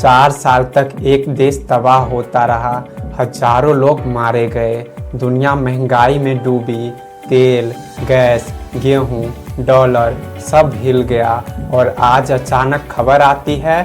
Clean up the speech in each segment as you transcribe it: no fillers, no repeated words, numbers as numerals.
4 साल तक एक देश तबाह होता रहा, हजारों लोग मारे गए, दुनिया महंगाई में डूबी, तेल, गैस, गेहूं, डॉलर सब हिल गया और आज अचानक खबर आती है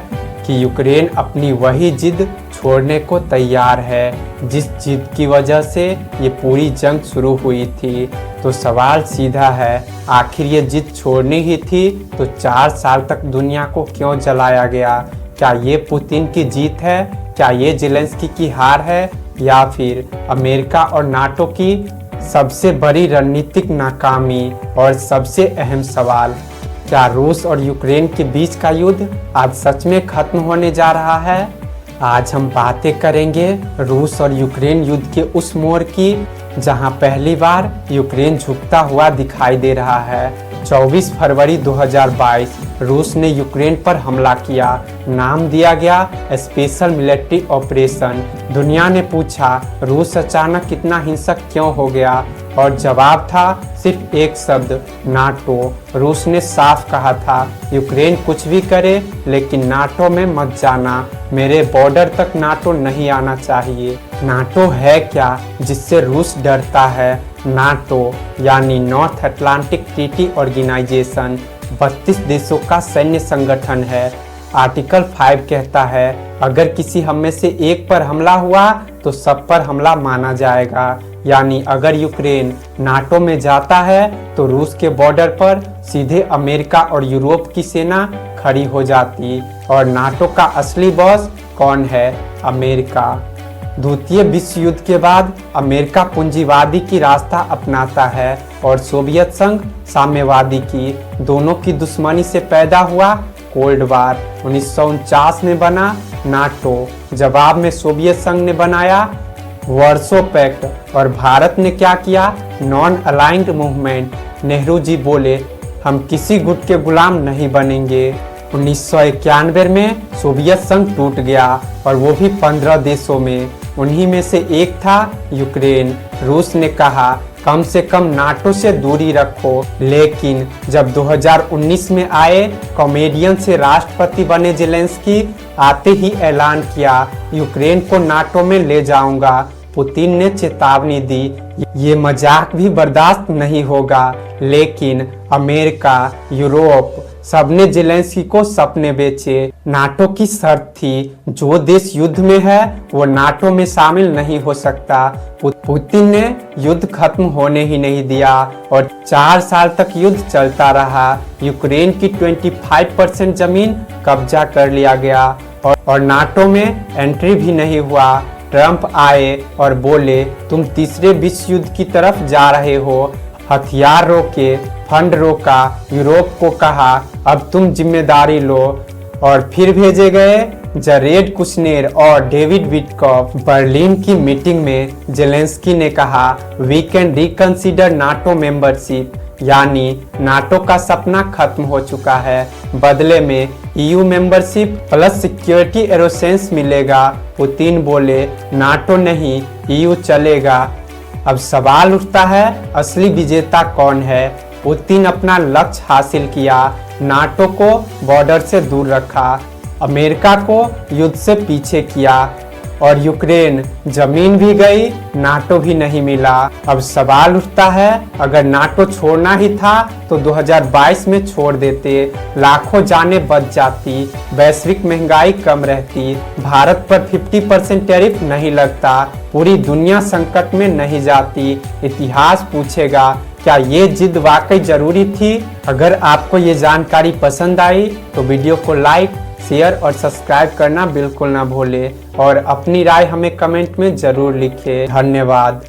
कि यूक्रेन अपनी वही जिद छोड़ने को तैयार है जिस जिद की वजह से ये पूरी जंग शुरू हुई थी। तो सवाल सीधा है, आखिर ये जिद छोड़नी ही थी तो 4 साल तक दुनिया को क्यों जलाया गया? क्या ये पुतिन की जीत है? क्या ये ज़ेलेंस्की की हार है? या फिर अमेरिका और नाटो की सबसे बड़ी रणनीतिक नाकामी? और सबसे अहम सवाल, क्या रूस और यूक्रेन के बीच का युद्ध आज सच में खत्म होने जा रहा है? आज हम बातें करेंगे रूस और यूक्रेन युद्ध के उस मोड़ की जहां पहली बार यूक्रेन झुकता हुआ दिखाई दे रहा है। 24 फरवरी 2022 रूस ने यूक्रेन पर हमला किया, नाम दिया गया स्पेशल मिलिट्री ऑपरेशन। दुनिया ने पूछा रूस अचानक इतना हिंसक क्यों हो गया, और जवाब था सिर्फ एक शब्द, नाटो। रूस ने साफ कहा था यूक्रेन कुछ भी करे लेकिन नाटो में मत जाना, मेरे बॉर्डर तक नाटो नहीं आना चाहिए। नाटो है क्या जिससे रूस डरता है? नाटो यानी नॉर्थ अटलांटिक ट्रीटी ऑर्गेनाइजेशन 32 देशों का सैन्य संगठन है। आर्टिकल 5 कहता है अगर किसी हम में से एक पर हमला हुआ तो सब पर हमला माना जाएगा। यानी अगर यूक्रेन नाटो में जाता है तो रूस के बॉर्डर पर सीधे अमेरिका और यूरोप की सेना खड़ी हो जाती। और नाटो का असली बॉस कौन है? अमेरिका। द्वितीय विश्व युद्ध के बाद अमेरिका पूंजीवादी की रास्ता अपनाता है और सोवियत संघ साम्यवादी की। दोनों की दुश्मनी से पैदा हुआ कोल्ड वार। 1949 में बना नाटो, जवाब में सोवियत संघ ने बनाया वार्सो पैक्ट। और भारत ने क्या किया? Non aligned movement. Nehru ji बोले हम किसी गुट के गुलाम नहीं बनेंगे। 1991 में सोवियत संघ टूट गया और वो भी 15 देशों में, उन्हीं में से एक था यूक्रेन। रूस ने कहा कम से कम नाटो से दूरी रखो, लेकिन जब 2019 में आए कॉमेडियन से राष्ट्रपति बने ज़ेलेंस्की, आते ही ऐलान किया यूक्रेन को नाटो में ले जाऊंगा। पुतिन ने चेतावनी दी ये मजाक भी बर्दाश्त नहीं होगा, लेकिन अमेरिका, यूरोप सबने ज़ेलेंस्की को सपने बेचे। नाटो की शर्त थी जो देश युद्ध में है वो नाटो में शामिल नहीं हो सकता। पुतिन ने युद्ध खत्म होने ही नहीं दिया और 4 साल तक युद्ध चलता रहा। यूक्रेन की 25% जमीन कब्जा कर लिया गया और नाटो में एंट्री भी नहीं हुआ। ट्रंप आए और बोले तुम तीसरे विश्व युद्ध की तरफ जा रहे हो, हथियार रोके, फंड रोका, यूरोप को कहा अब तुम जिम्मेदारी लो। और फिर भेजे गए जरेड कुशनेर और डेविड विटकॉफ। बर्लिन की मीटिंग में ज़ेलेंस्की ने कहा we can reconsider NATO membership, यानी नाटो का सपना खत्म हो चुका है। बदले में EU membership plus security assurances मिलेगा। पुतिन बोले नाटो नहीं, ईयू चलेगा। अब सवाल उठता है असली विजेता कौन है? पुतिन अपना लक्ष्य हासिल किया, नाटो को बॉर्डर से दूर रखा, अमेरिका को युद्ध से पीछे किया और यूक्रेन जमीन भी गई, नाटो भी नहीं मिला। अब सवाल उठता है अगर नाटो छोड़ना ही था तो 2022 में छोड़ देते, लाखों जानें बच जाती, वैश्विक महंगाई कम रहती, भारत पर 50% टैरिफ नहीं लगता, पूरी दुनिया संकट में नहीं जाती। इतिहास पूछेगा क्या ये जिद वाकई जरूरी थी? अगर आपको ये जानकारी पसंद आई तो वीडियो को लाइक, शेयर और सब्सक्राइब करना बिल्कुल ना भूलें और अपनी राय हमें कमेंट में जरूर लिखें। धन्यवाद।